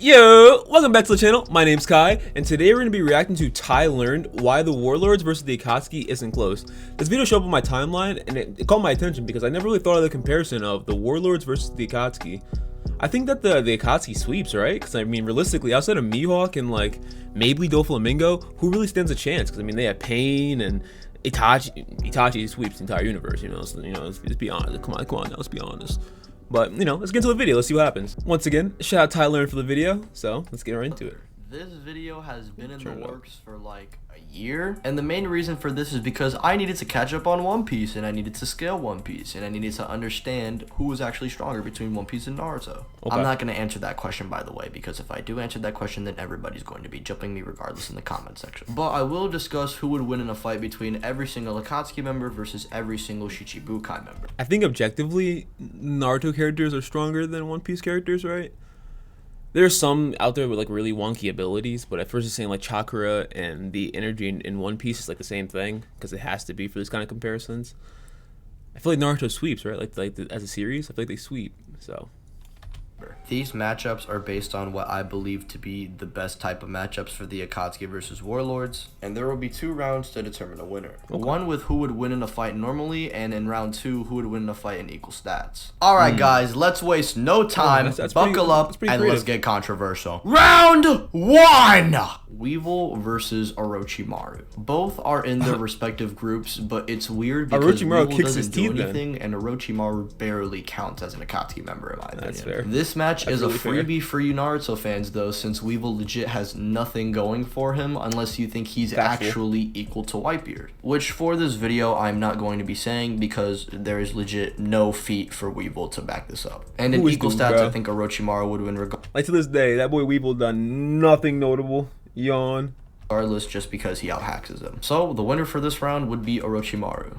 Yo, welcome back to the channel. My name's Kai, and today we're going to be reacting to Tylearned, why the Warlords vs The Akatsuki isn't close. This video showed up on my timeline, and it caught my attention because I never really thought of the comparison of the Warlords versus the Akatsuki. I think that the Akatsuki sweeps, right? Because I mean, realistically, outside of Mihawk and like maybe Doflamingo, who really stands a chance? Because I mean, they have Pain and Itachi sweeps the entire universe. Let's be honest. Come on, now, let's be honest. But, let's get into the video. Let's see what happens. Once again, shout out Tylearned for the video. So, let's get right into it. This video has been in the works for like a year, and the main reason for this is because I needed to catch up on One Piece, and I needed to scale One Piece, and I needed to understand who was actually stronger between One Piece and Naruto. Okay. I'm not going to answer that question, by the way, because if I do answer that question, then everybody's going to be jumping me regardless in the comment section. But I will discuss who would win in a fight between every single Akatsuki member versus every single Shichibukai member. I think objectively, Naruto characters are stronger than One Piece characters, right? There's some out there with like really wonky abilities, but at first it's saying like chakra and the energy in One Piece is like the same thing because it has to be for these kind of comparisons. I feel like Naruto sweeps, right? As a series, I feel like they sweep. So these matchups are based on what I believe to be the best type of matchups for the Akatsuki versus Warlords, and there will be 2 rounds to determine a winner. Okay. One with who would win in a fight normally, and in round 2, who would win in a fight in equal stats. Alright guys, let's waste no time, buckle up, and creative. Let's get controversial. Round 1! Weevil versus Orochimaru. Both are in their respective groups, but it's weird because Weevil doesn't do anything, and Orochimaru barely counts as an Akatsuki member in my opinion. That's fair. This match is a freebie for you Naruto fans though, since Weevil legit has nothing going for him unless you think he's actually equal to Whitebeard. Which for this video I'm not going to be saying because there is legit no feat for Weevil to back this up. And in equal stats, I think Orochimaru would win regardless. Like to this day, that boy Weevil done nothing notable. Yawn. Regardless, just because he out-haxes him. So the winner for this round would be Orochimaru.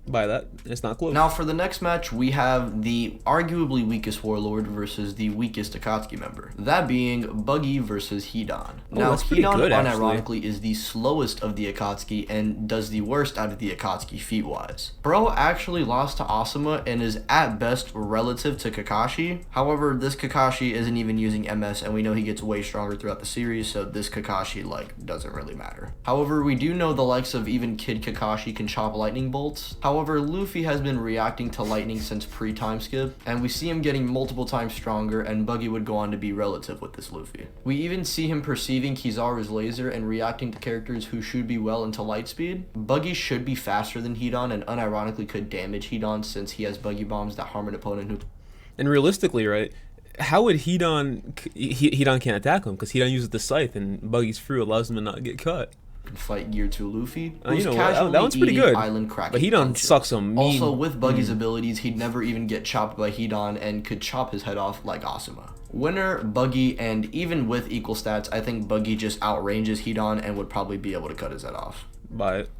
By that, it's not close. Now for the next match, we have the arguably weakest Warlord versus the weakest Akatsuki member. That being Buggy versus Hidan. Now Hidan unironically is the slowest of the Akatsuki and does the worst out of the Akatsuki feat-wise. Bro actually lost to Asuma and is at best relative to Kakashi. However, this Kakashi isn't even using MS, and we know he gets way stronger throughout the series, so this Kakashi doesn't really matter. However, we do know the likes of even Kid Kakashi can chop lightning bolts. However, Luffy has been reacting to lightning since pre-time skip, and we see him getting multiple times stronger, and Buggy would go on to be relative with this Luffy. We even see him perceiving Kizaru's laser and reacting to characters who should be well into light speed. Buggy should be faster than Hidan and unironically could damage Hidan since he has Buggy bombs that harm an opponent who... And realistically, right, how would Hidan can't attack him because Hidan uses the scythe and Buggy's fruit allows him to not get cut. Fight Gear 2 Luffy, that one's pretty good, island but Hidan sucks some mean. Also, with Buggy's abilities, he'd never even get chopped by Hidan and could chop his head off like Asuma. Winner, Buggy, and even with equal stats, I think Buggy just outranges Hidan and would probably be able to cut his head off.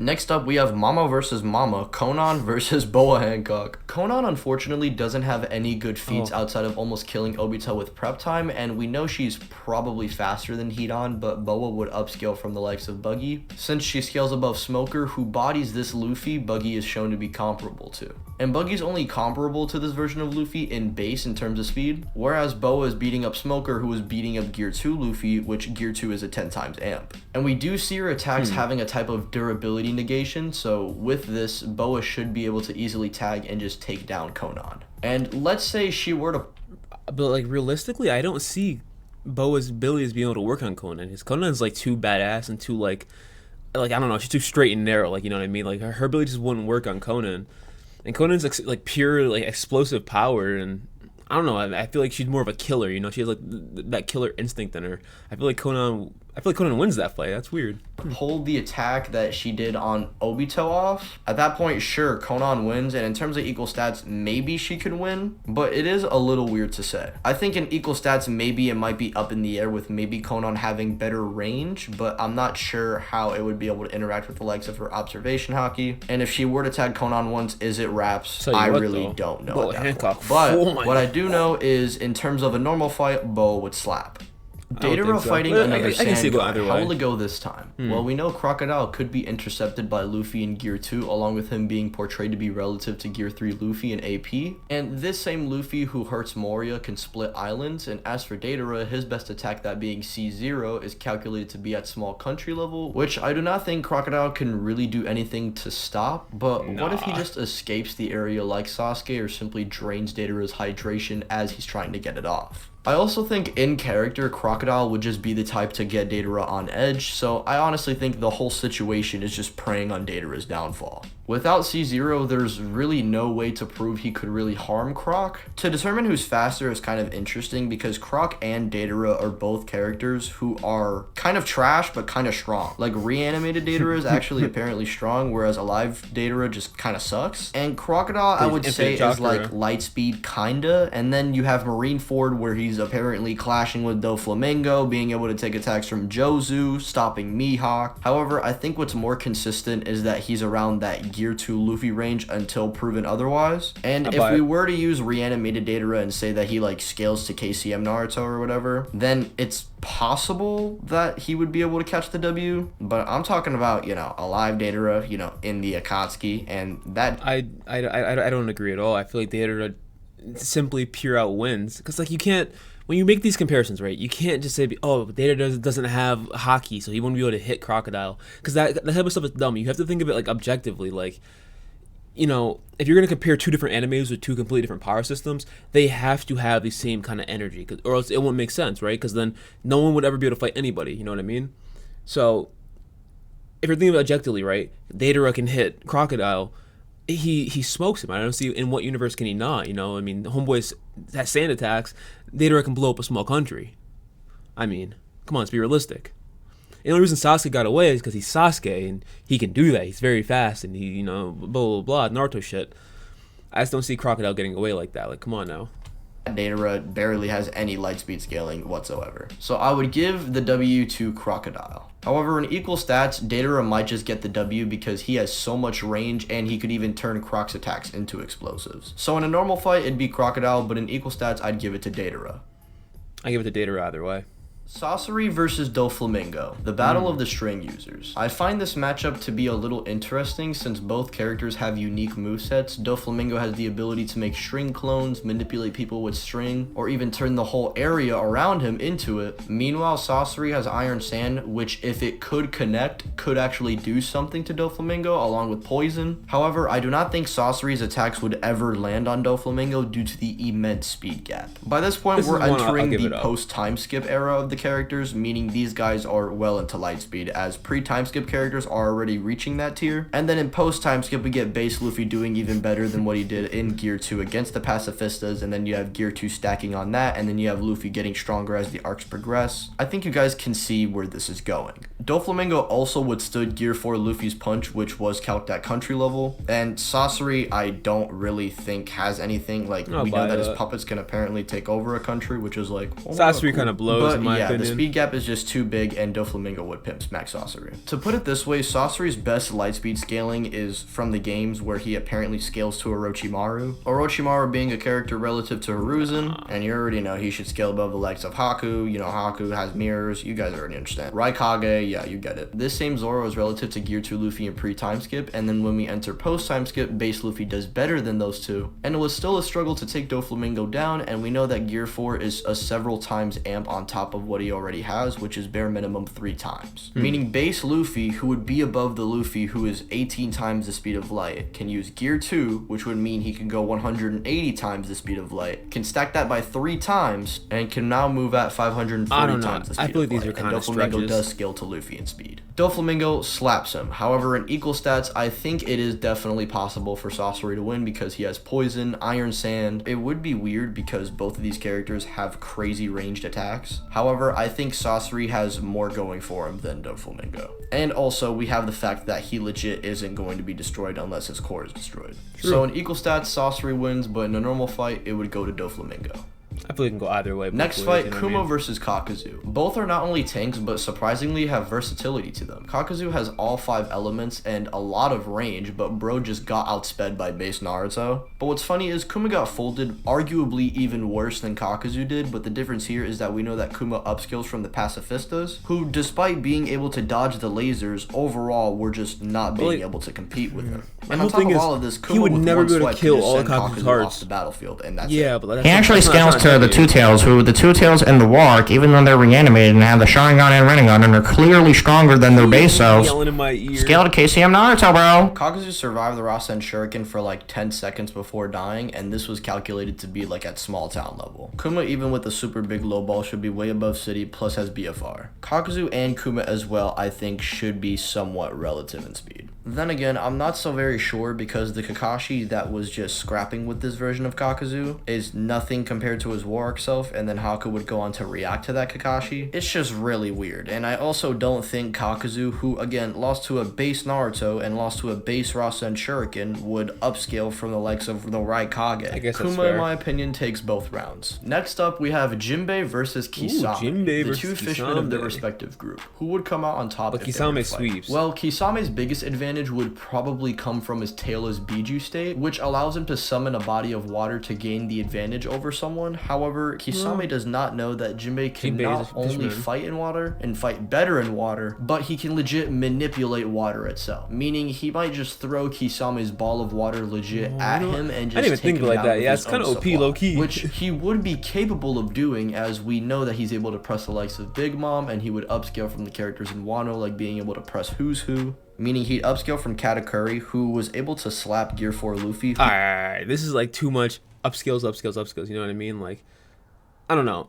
Next up, we have Mama versus Mama, Conan versus Boa Hancock. Conan unfortunately doesn't have any good feats outside of almost killing Obito with prep time, and we know she's probably faster than Hidan, but Boa would upscale from the likes of Buggy. Since she scales above Smoker, who bodies this Luffy, Buggy is shown to be comparable to. And Buggy's only comparable to this version of Luffy in base in terms of speed, whereas Boa is beating up Smoker, who is beating up Gear 2 Luffy, which Gear 2 is a 10 times amp. And we do see her attacks having a type of durability negation, so with this, Boa should be able to easily tag and just take down Conan. And let's say she were to... But realistically, I don't see Boa's abilities being able to work on Conan. His Conan's too badass and too I don't know, she's too straight and narrow, you know what I mean? Her ability just wouldn't work on Conan. And Conan's pure explosive power, and I don't know, I feel like she's more of a killer, she has that killer instinct in her. I feel like Conan wins that fight. That's weird. Pulled the attack that she did on Obito off. At that point, sure, Conan wins, and in terms of equal stats, maybe she could win, but it is a little weird to say. I think in equal stats, maybe it might be up in the air with maybe Conan having better range, but I'm not sure how it would be able to interact with the likes of her observation hockey. And if she were to tag Conan once, is it wraps? I really don't know. But what I do know is, in terms of a normal fight, Bo would slap. don't Datara think so. fighting But another I can see sand it go guy. either How way. will it go this time? Well, we know Crocodile could be intercepted by Luffy in Gear 2, along with him being portrayed to be relative to Gear 3 Luffy in AP. And this same Luffy who hurts Moria can split islands, and as for Datara, his best attack, that being C0, is calculated to be at small country level, which I do not think Crocodile can really do anything to stop. But what if he just escapes the area like Sasuke, or simply drains Datara's hydration as he's trying to get it off? I also think in character, Crocodile would just be the type to get Datara on edge, so I honestly think the whole situation is just preying on Datara's downfall. Without C0, there's really no way to prove he could really harm Croc. To determine who's faster is kind of interesting because Croc and Datara are both characters who are kind of trash but kind of strong. Like, reanimated Datara is actually apparently strong, whereas alive Datara just kind of sucks. And Crocodile, I would say, is like Lightspeed kinda, and then you have Marineford where he's apparently clashing with Doflamingo, being able to take attacks from Jozu, stopping Mihawk. However, I think what's more consistent is that he's around that Gear 2 Luffy range until proven otherwise. And if we were to use reanimated Datara and say that he like scales to KCM Naruto or whatever, then it's possible that he would be able to catch the W. But I'm talking about, you know, alive Datara, you know, in the Akatsuki, and that I don't agree at all. I feel like Datara simply pure out wins, because like you can't, when you make these comparisons, right, you can't just say, oh, Datara doesn't have hockey, so he wouldn't be able to hit Crocodile, because that type of stuff is dumb. You have to think of it like objectively. Like, you know, if you're going to compare two different animes with two completely different power systems, they have to have the same kind of energy, or else it won't make sense, right? Because then no one would ever be able to fight anybody, you know what I mean? So if you're thinking about objectively, right, Datara can hit Crocodile, he smokes him. I don't see in what universe can he not, you know? I mean, Homeboy's has sand attacks. Datara can blow up a small country. I mean, come on, let's be realistic. And the only reason Sasuke got away is because he's Sasuke, and he can do that. He's very fast, and he, you know, blah, blah, blah, Naruto shit. I just don't see Crocodile getting away like that. Like, come on now. Datara barely has any lightspeed scaling whatsoever. So I would give the W to Crocodile. However, in equal stats, Datara might just get the W because he has so much range and he could even turn Croc's attacks into explosives. So in a normal fight, it'd be Crocodile, but in equal stats, I'd give it to Datara. I give it to Datara either way. Sasori versus Doflamingo, the battle of the string users. I find this matchup to be a little interesting since both characters have unique movesets. Doflamingo has the ability to make string clones, manipulate people with string, or even turn the whole area around him into it. Meanwhile, Sasori has Iron Sand, which if it could connect, could actually do something to Doflamingo along with poison. However, I do not think Sasori's attacks would ever land on Doflamingo due to the immense speed gap. By this point, we're entering the post-time skip era of the characters, meaning these guys are well into lightspeed, as pre-time skip characters are already reaching that tier. And then in post-time skip, we get base Luffy doing even better than what he did in Gear 2 against the pacifistas, and then you have Gear 2 stacking on that, and then you have Luffy getting stronger as the arcs progress. I think you guys can see where this is going. Doflamingo also withstood Gear 4 Luffy's punch, which was calced at country level, and Sasori I don't really think has anything. Like, we know that his puppets can apparently take over a country, which is like, oh, Sasori kind of blows, in my opinion. The speed gap is just too big, and Doflamingo would pimp smack Sasori. To put it this way, Sasori's best lightspeed scaling is from the games where he apparently scales to Orochimaru. Orochimaru being a character relative to Hiruzen, and you already know he should scale above the likes of Haku. You know, Haku has mirrors. You guys already understand. Raikage, yeah, you get it. This same Zoro is relative to Gear 2 Luffy in pre-time skip, and then when we enter post-time skip, base Luffy does better than those two. And it was still a struggle to take Doflamingo down, and we know that Gear 4 is a several times amp on top of what he already has, which is bare minimum 3 times. Meaning base Luffy, who would be above the Luffy who is 18 times the speed of light, can use Gear 2, which would mean he can go 180 times the speed of light, can stack that by 3 times, and can now move at 540 times the speed I feel like of light. these are kind of Doflamingo stretches. does scale to Luffy in speed. Doflamingo slaps him. However, in equal stats, I think it is definitely possible for Sasori to win because he has poison, Iron Sand. It would be weird because both of these characters have crazy ranged attacks. However, I think Sasori has more going for him than Doflamingo. And also, we have the fact that he legit isn't going to be destroyed unless his core is destroyed. True. So in equal stats, Sasori wins, but in a normal fight, it would go to Doflamingo. I feel we can go either way. Next ways, fight, you know Kuma what I mean? versus Kakuzu. Both are not only tanks, but surprisingly have versatility to them. Kakuzu has all 5 elements and a lot of range, but bro just got outsped by base Naruto. But what's funny is Kuma got folded arguably even worse than Kakuzu did, but the difference here is that we know that Kuma upskills from the pacifistas, who despite being able to dodge the lasers, overall were just not being able to compete with him. And on top of all of this, Kuma he would with never one be able swipe to kill could just all of send Kakuzu's Kakuzu hearts off the battlefield, and that's Yeah, it. but He actually scales to the two Two-Tails, who the Two-Tails and the Wark, even though they're reanimated and have the Sharingan and Rinnegan and are clearly stronger than their base selves, Yelling in my ear. scale to KCM Naruto, bro. Kakuzu survived the Rasen Shuriken for like 10 seconds before dying, and this was calculated to be like at small town level. Kuma, even with a super big low ball, should be way above city, plus has BFR. Kakuzu and Kuma as well, I think, should be somewhat relative in speed. Then again, I'm not so very sure because the Kakashi that was just scrapping with this version of Kakuzu is nothing compared to his Warwick self, and then Haku would go on to react to that Kakashi. It's just really weird, and I also don't think Kakuzu, who again lost to a base Naruto and lost to a base Rasen Shuriken, would upscale from the likes of the Raikage. I guess that's Kuma, fair. in my opinion, takes both rounds. Next up, we have Jinbei versus Kisame, Jinbei the versus two fishmen of their Kisame. respective group. Who would come out on top? But if they were to Kisame fight? sweeps. Well, Kisame's biggest advantage would probably come from his tailless Biju state, which allows him to summon a body of water to gain the advantage over someone. However, Kisame does not know that Jinbei can Jinbei not is a only fisherman. fight in water and fight better in water, but he can legit manipulate water itself. Meaning he might just throw Kisame's ball of water legit at him and just I didn't even take think him like down that. with Yeah, his it's kind own of OP supply, low key. which he would be capable of doing, as we know that he's able to press the likes of Big Mom, and he would upscale from the characters in Wano, like being able to press Who's Who. Meaning he'd upscale from Katakuri, who was able to slap Gear 4 Luffy. Alright, this is like too much upskills. You know what I mean? Like, I don't know.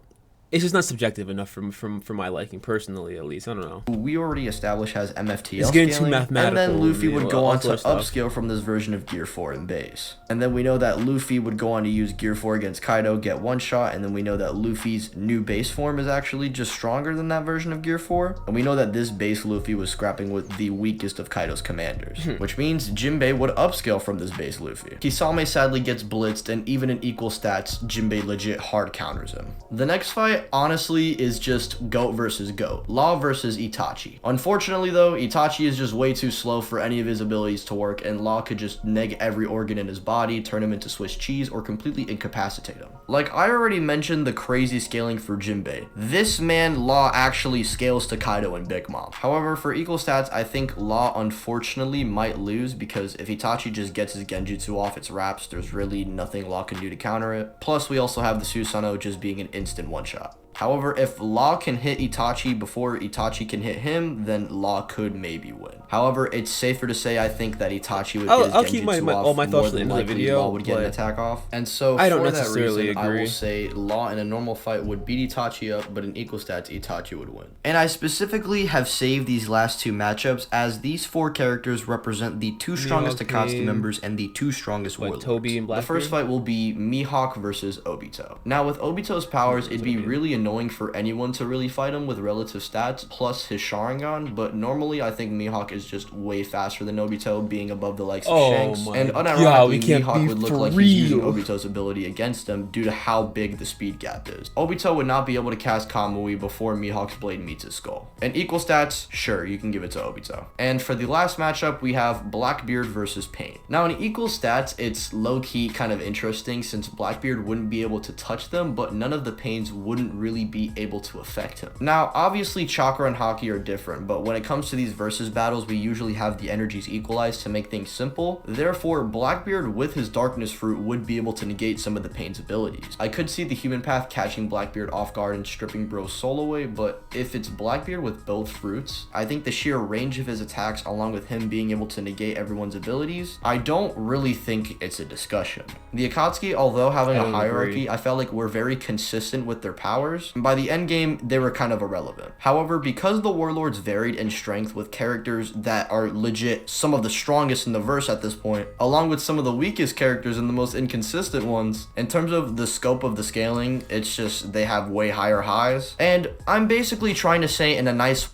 It's just not subjective enough for my liking, personally, at least. I don't know. Who we already established has MFTL It's getting too scaling, mathematical, and then Luffy you know, would go all on to that stuff. upscale from this version of Gear 4 in base. And then we know that Luffy would go on to use Gear 4 against Kaido, get one shot, and then we know that Luffy's new base form is actually just stronger than that version of Gear 4. And we know that this base Luffy was scrapping with the weakest of Kaido's commanders, which means Jinbei would upscale from this base Luffy. Kisame sadly gets blitzed, and even in equal stats, Jinbei legit hard counters him. The next fight, honestly, is just GOAT versus GOAT. Law versus Itachi. Unfortunately though, Itachi is just way too slow for any of his abilities to work, and Law could just neg every organ in his body, turn him into Swiss cheese, or completely incapacitate him. Like I already mentioned the crazy scaling for Jinbei. This man, Law, actually scales to Kaido and Big Mom. However, for equal stats, I think Law unfortunately might lose, because if Itachi just gets his Genjutsu off its wraps, there's really nothing Law can do to counter it. Plus, we also have the Susanoo just being an instant one-shot. However, if Law can hit Itachi before Itachi can hit him, then Law could maybe win. However, it's safer to say I think that Itachi would get his I'll keep Genjutsu my- off all my thoughts more to the than end of the likely video, Law would get an but attack off. And so I don't for that necessarily reason, I agree. will say Law in a normal fight would beat Itachi up, but in equal stats, Itachi would win. And I specifically have saved these last two matchups, as these four characters represent the two strongest Akatsuki members and the two strongest Like warlords. Toby and The first Blackbeard? fight will be Mihawk versus Obito. Now, with Obito's powers, it'd be really annoying for anyone to really fight him with relative stats plus his Sharingan, but normally I think Mihawk is just way faster than Obito, being above the likes of Oh Shanks, my and God, unironically we can't Mihawk be would look for like he's using real. Obito's ability against him due to how big the speed gap is. Obito would not be able to cast Kamui before Mihawk's blade meets his skull. And equal stats, sure, you can give it to Obito. And for the last matchup, we have Blackbeard versus Pain. Now in equal stats, it's low-key kind of interesting since Blackbeard wouldn't be able to touch them, but none of the Pains wouldn't really be able to affect him. Now, obviously Chakra and Haki are different, but when it comes to these versus battles, we usually have the energies equalized to make things simple. Therefore, Blackbeard with his Darkness Fruit would be able to negate some of the Pain's abilities. I could see the Human Path catching Blackbeard off guard and stripping Bro's soul away, but if it's Blackbeard with both fruits, I think the sheer range of his attacks, along with him being able to negate everyone's abilities, I don't really think it's a discussion. The Akatsuki, although having a hierarchy, I felt like were very consistent with their powers, and by the end game, they were kind of irrelevant. However, because the Warlords varied in strength with characters that are legit some of the strongest in the verse at this point, along with some of the weakest characters and the most inconsistent ones, in terms of the scope of the scaling, it's just they have way higher highs. And I'm basically trying to say in a nice...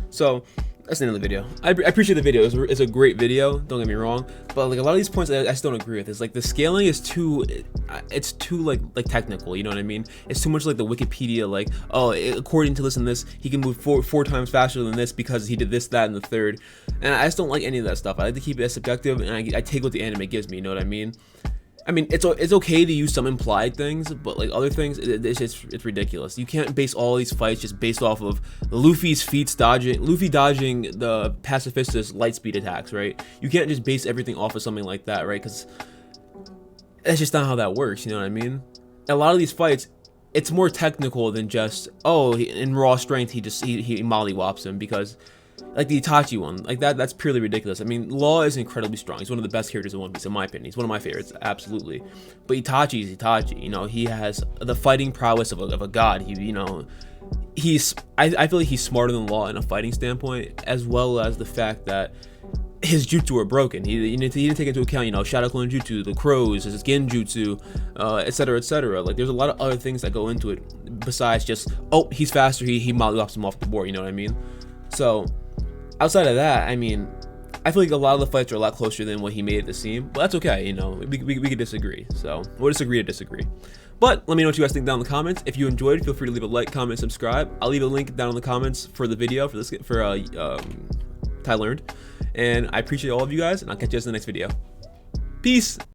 So, that's the end of the video. I appreciate the video. It's a great video. Don't get me wrong, but like a lot of these points I just don't agree with. It's like the scaling is too, it's too like technical. You know what I mean? It's too much like the Wikipedia. Like, oh, according to this and this, he can move four times faster than this because he did this, that, and the third. And I just don't like any of that stuff. I like to keep it as subjective, and I take what the anime gives me. You know what I mean? I mean, it's okay to use some implied things, but like other things, it's ridiculous. You can't base all these fights just based off of Luffy's feats dodging the pacifista's light speed attacks, right? You can't just base everything off of something like that, right? Because that's just not how that works. You know what I mean? A lot of these fights, it's more technical than just, oh, in raw strength he mollywops him, because like the Itachi one, like that's purely ridiculous. I mean, Law is incredibly strong. He's one of the best characters in One Piece, in my opinion. He's one of my favorites, absolutely. But Itachi is Itachi. You know, he has the fighting prowess of a god. I feel like he's smarter than Law in a fighting standpoint, as well as the fact that his jutsu are broken. He didn't take into account, you know, Shadow Clone Jutsu, the crows, his genjutsu, etc., etc. Like, there's a lot of other things that go into it besides just, oh, he's faster, he mollywops him off the board. You know what I mean? So outside of that, I mean, I feel like a lot of the fights are a lot closer than what he made it to seem, but that's okay. You know, we could disagree. So we'll disagree to disagree. But let me know what you guys think down in the comments. If you enjoyed, feel free to leave a like, comment, subscribe. I'll leave a link down in the comments for the video for Tylearned. And I appreciate all of you guys, and I'll catch you guys in the next video. Peace.